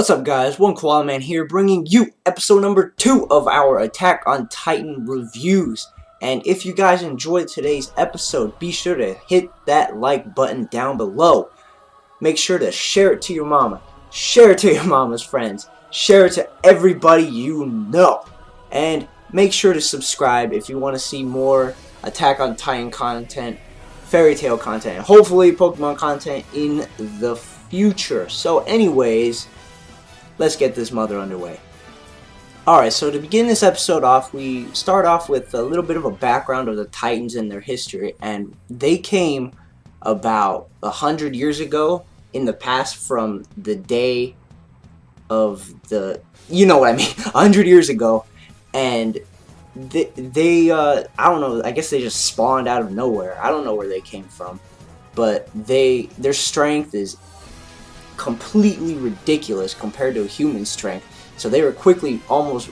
What's up, guys? One Koala Man here, bringing you episode number 2 of our Attack on Titan reviews. And if you guys enjoyed today's episode, be sure to hit that like button down below. Make sure to share it to your mama, share it to your mama's friends, share it to everybody you know. And make sure to subscribe if you want to see more Attack on Titan content, fairy tale content, and hopefully Pokemon content in the future. So anyways, let's get this mother underway. Alright, so to begin this episode off, we start off with a little bit of a background of the Titans and their history. And they came about 100 years ago in the past from the day of the... You know what I mean. 100 years ago. And they I don't know, I guess they just spawned out of nowhere. I don't know where they came from. But their strength is completely ridiculous compared to human strength, so they were quickly almost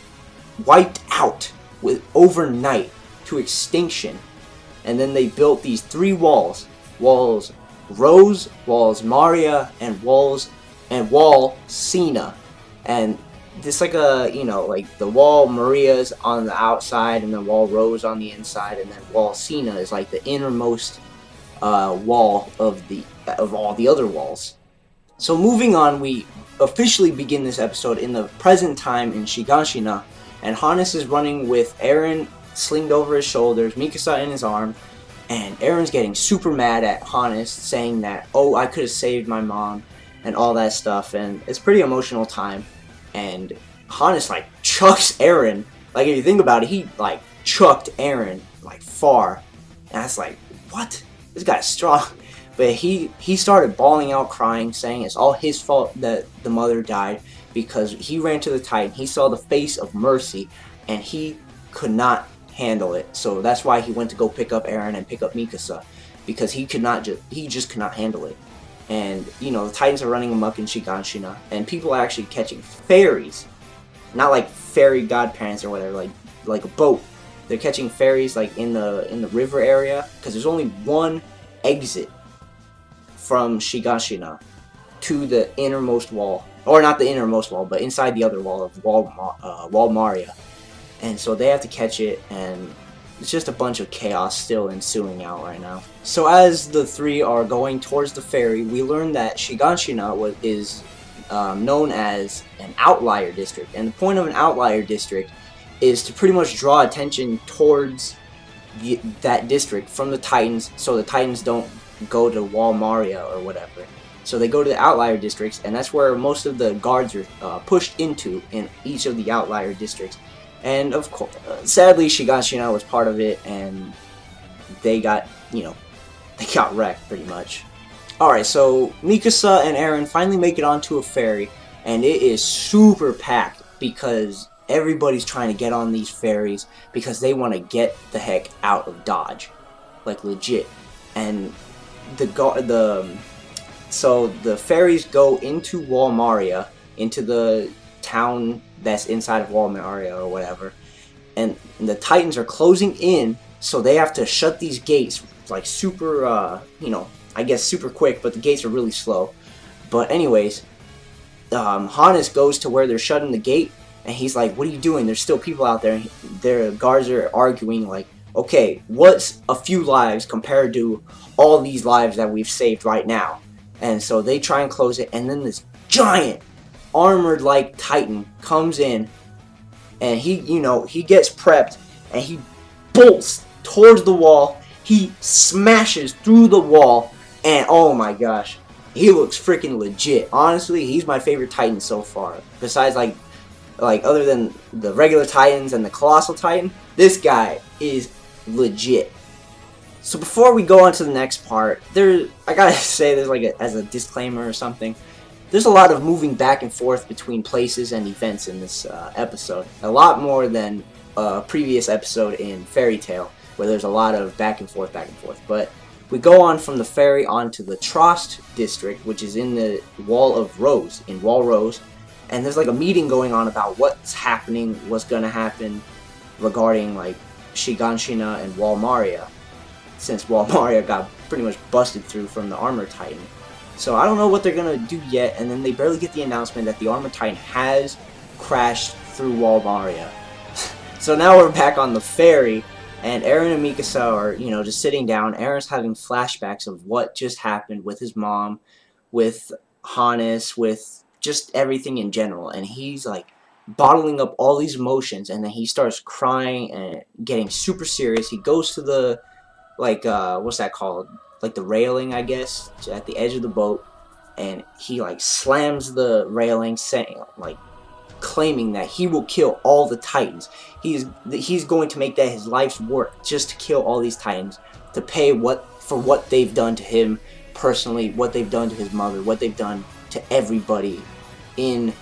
wiped out with overnight to extinction. And then they built these 3 walls: Walls Rose, Walls Maria, and Wall Cena. And this like a, you know, like the Wall Maria's on the outside and then Wall Rose on the inside, and then Wall Cena is like the innermost wall of all the other walls. So moving on, we officially begin this episode in the present time in Shiganshina, and Hannes is running with Eren slinged over his shoulders, Mikasa in his arm, and Eren's getting super mad at Hannes, saying that, oh, I could have saved my mom, and all that stuff, and it's a pretty emotional time. And Hannes, like, chucks Eren. Like, if you think about it, he, like, chucked Eren, like, far. And that's like, what? This guy's strong. But he started bawling out, crying, saying it's all his fault that the mother died, because he ran to the Titan, he saw the face of mercy, and he could not handle it. So that's why he went to go pick up Eren and pick up Mikasa, because he just could not handle it. And, you know, the Titans are running amok in Shiganshina, and people are actually catching fairies. Not like fairy godparents or whatever, like a boat. They're catching fairies like in the river area, because there's only one exit from Shiganshina to the innermost wall, or not the innermost wall, but inside the other wall of Wall Maria. And so they have to catch it, and it's just a bunch of chaos still ensuing out right now. So as the 3 are going towards the ferry, we learn that Shiganshina is known as an outlier district, and the point of an outlier district is to pretty much draw attention towards that district from the Titans, so the Titans don't go to Wall Maria or whatever. So they go to the outlier districts, and that's where most of the guards are pushed into in each of the outlier districts. And of course, sadly, Shiganshina was part of it, and they got, you know, they got wrecked pretty much. Alright, so Mikasa and Eren finally make it onto a ferry, and it is super packed because everybody's trying to get on these ferries because they want to get the heck out of Dodge, like legit. And so the ferries go into Wall Maria, into the town that's inside of Wall Maria or whatever, and the Titans are closing in, so they have to shut these gates like super, you know, I guess super quick, but the gates are really slow. But anyways, Hannes goes to where they're shutting the gate, and he's like, what are you doing? There's still people out there, and their guards are arguing like, okay, what's a few lives compared to all these lives that we've saved right now? And so they try and close it, and then this giant armored like Titan comes in, and he gets prepped, and he bolts towards the wall. He smashes through the wall, and oh my gosh, he looks freaking legit. Honestly, he's my favorite Titan so far. Besides like other than the regular Titans and the Colossal Titan, this guy is legit. So before we go on to the next part, I gotta say, there's like as a disclaimer or something, there's a lot of moving back and forth between places and events in this episode. A lot more than a previous episode in Fairy Tail, where there's a lot of back and forth. But we go on from the ferry onto the Trost district, which is in the Wall Rose, and there's like a meeting going on about what's happening, what's gonna happen regarding like Shiganshina and Wall Maria, since Wall Maria got pretty much busted through from the Armor Titan. So I don't know what they're gonna do yet, and then they barely get the announcement that the Armored Titan has crashed through Walmaria. So now we're back on the ferry, and Eren and Mikasa are, just sitting down. Eren's having flashbacks of what just happened with his mom, with Hannes, with just everything in general, and he's like bottling up all these emotions, and then he starts crying and getting super serious. He goes to the, what's that called? Like the railing, I guess, at the edge of the boat, and he like slams the railing, saying, claiming that he will kill all the Titans. He's going to make that his life's work, just to kill all these Titans, to pay for what they've done to him personally, what they've done to his mother, what they've done to everybody in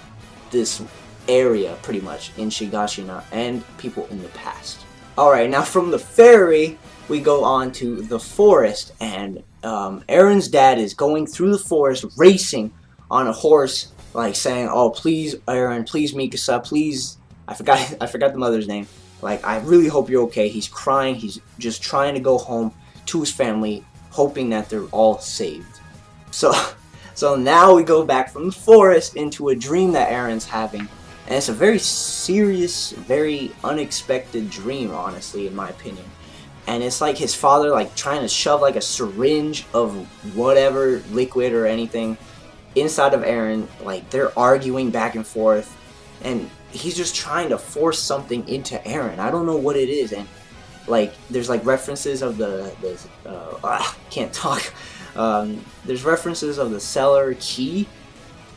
this area, pretty much, in Shiganshina, and people in the past. Alright, now from the ferry, we go on to the forest, and Eren's dad is going through the forest, racing on a horse, like saying, "Oh, please, Eren, please, Mikasa, please." I forgot the mother's name. Like, I really hope you're okay. He's crying. He's just trying to go home to his family, hoping that they're all saved. So now we go back from the forest into a dream that Eren's having, and it's a very serious, very unexpected dream, honestly, in my opinion. And it's like his father, like, trying to shove, like, a syringe of whatever, liquid or anything, inside of Eren. Like, they're arguing back and forth, and he's just trying to force something into Eren. I don't know what it is, and, like, there's, like, references of can't talk. There's references of the cellar key,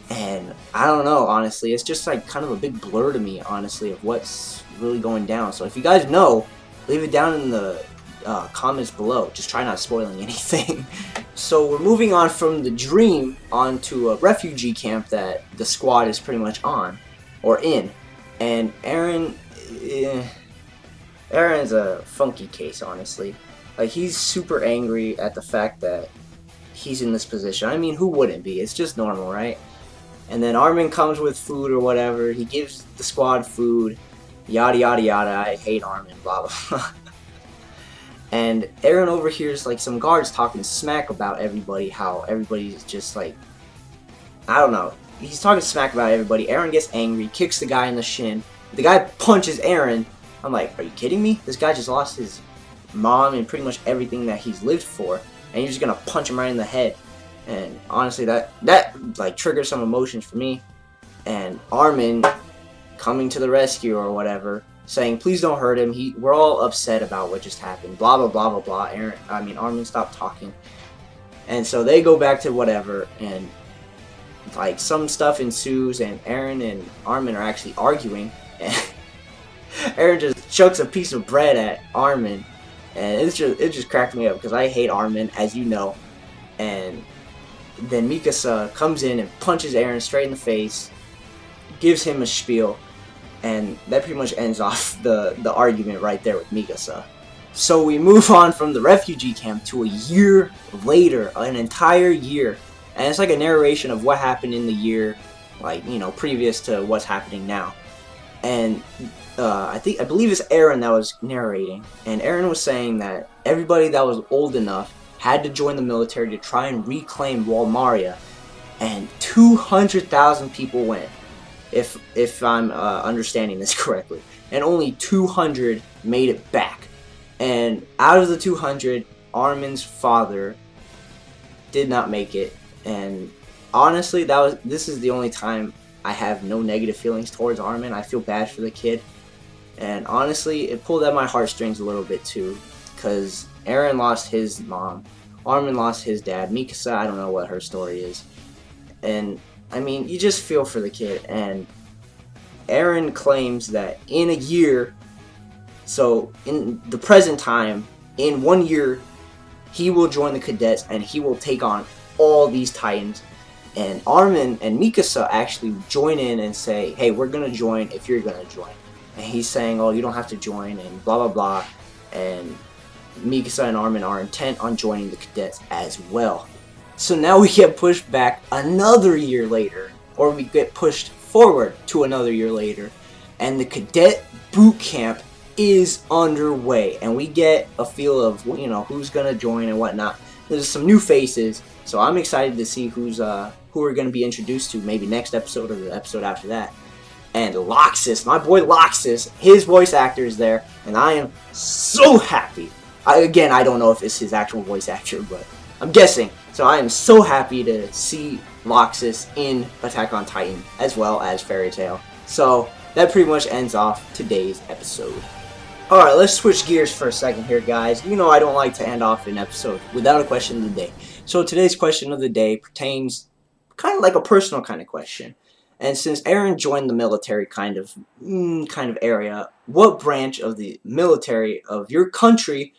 and I don't know, honestly. It's just, like, kind of a big blur to me, honestly, of what's really going down. So if you guys know, leave it down in the comments below. Just try not spoiling anything. So we're moving on from the dream onto a refugee camp that the squad is pretty much on, or in. And Eren's a funky case, honestly. Like, he's super angry at the fact that he's in this position. I mean, who wouldn't be? It's just normal, right? And then Armin comes with food or whatever. He gives the squad food. Yada yada yada. I hate Armin. Blah blah blah. And Eren overhears, like, some guards talking smack about everybody. How everybody's just like, I don't know. He's talking smack about everybody. Eren gets angry, kicks the guy in the shin. The guy punches Eren. I'm like, are you kidding me? This guy just lost his mom and pretty much everything that he's lived for, and you're just gonna punch him right in the head. And honestly, that like triggers some emotions for me. And Armin coming to the rescue or whatever, saying, please don't hurt him. We're all upset about what just happened. Blah blah blah blah blah. Armin stopped talking. And so they go back to whatever, and like some stuff ensues, and Eren and Armin are actually arguing. And Eren just chucks a piece of bread at Armin, and it just cracked me up because I hate Armin, as you know. And then Mikasa comes in and punches Eren straight in the face, gives him a spiel, and that pretty much ends off the argument right there with Mikasa. So we move on from the refugee camp to a year later, an entire year, and it's like a narration of what happened in the year, like, previous to what's happening now. And I believe it's Eren that was narrating, and Eren was saying that everybody that was old enough had to join the military to try and reclaim Walmaria, and 200,000 people went, if I'm understanding this correctly, and only 200 made it back. And out of the 200, Armin's father did not make it, and honestly, this is the only time I have no negative feelings towards Armin. I feel bad for the kid, and honestly, it pulled at my heartstrings a little bit too, because Eren lost his mom, Armin lost his dad, Mikasa, I don't know what her story is, and I mean, you just feel for the kid. And Eren claims that in a year, so in the present time, in 1 year, he will join the cadets and he will take on all these Titans. And Armin and Mikasa actually join in and say, hey, we're going to join if you're going to join. And he's saying, oh, you don't have to join, and blah, blah, blah. And Mikasa and Armin are intent on joining the cadets as well. So now we get pushed back another year later, or we get pushed forward to another year later, and the cadet boot camp is underway, and we get a feel of, who's going to join and whatnot. there's some new faces, so I'm excited to see who we're going to be introduced to, maybe next episode or the episode after that. And Loxus, my boy Loxus, his voice actor is there, and I am so happy. Again, I don't know if it's his actual voice actor, but I'm guessing. So I am so happy to see Loxus in Attack on Titan, as well as Fairy Tail. So that pretty much ends off today's episode. Alright, let's switch gears for a second here, guys. You know I don't like to end off an episode without a question of the day. So today's question of the day pertains kind of like a personal kind of question. And since Aaron joined the military kind of area, what branch of the military of your country,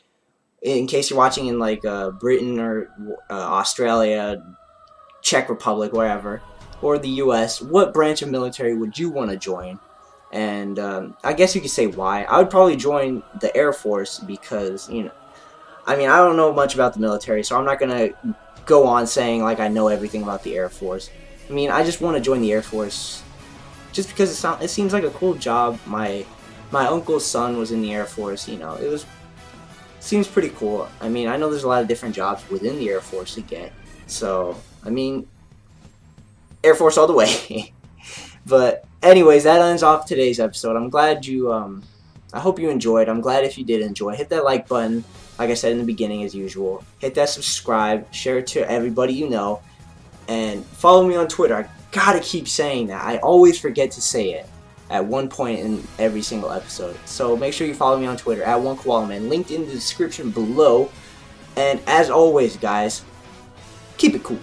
in case you're watching in like Britain or Australia, Czech Republic, wherever, or the US, what branch of military would you want to join? And I guess you could say why. I would probably join the Air Force because, you know, I mean, I don't know much about the military, so I'm not going to go on saying like I know everything about the Air Force. I mean, I just want to join the Air Force just because it seems like a cool job. My uncle's son was in the Air Force, you know, seems pretty cool. I mean, I know there's a lot of different jobs within the Air Force to get. So, I mean, Air Force all the way. But anyways, that ends off today's episode. I'm glad you, I hope you enjoyed. I'm glad if you did enjoy. Hit that like button, like I said in the beginning as usual. Hit that subscribe, share it to everybody you know, and follow me on Twitter. I gotta keep saying that. I always forget to say it at one point in every single episode. So make sure you follow me on Twitter at OneKoalaMan, linked in the description below. And as always, guys, keep it cool.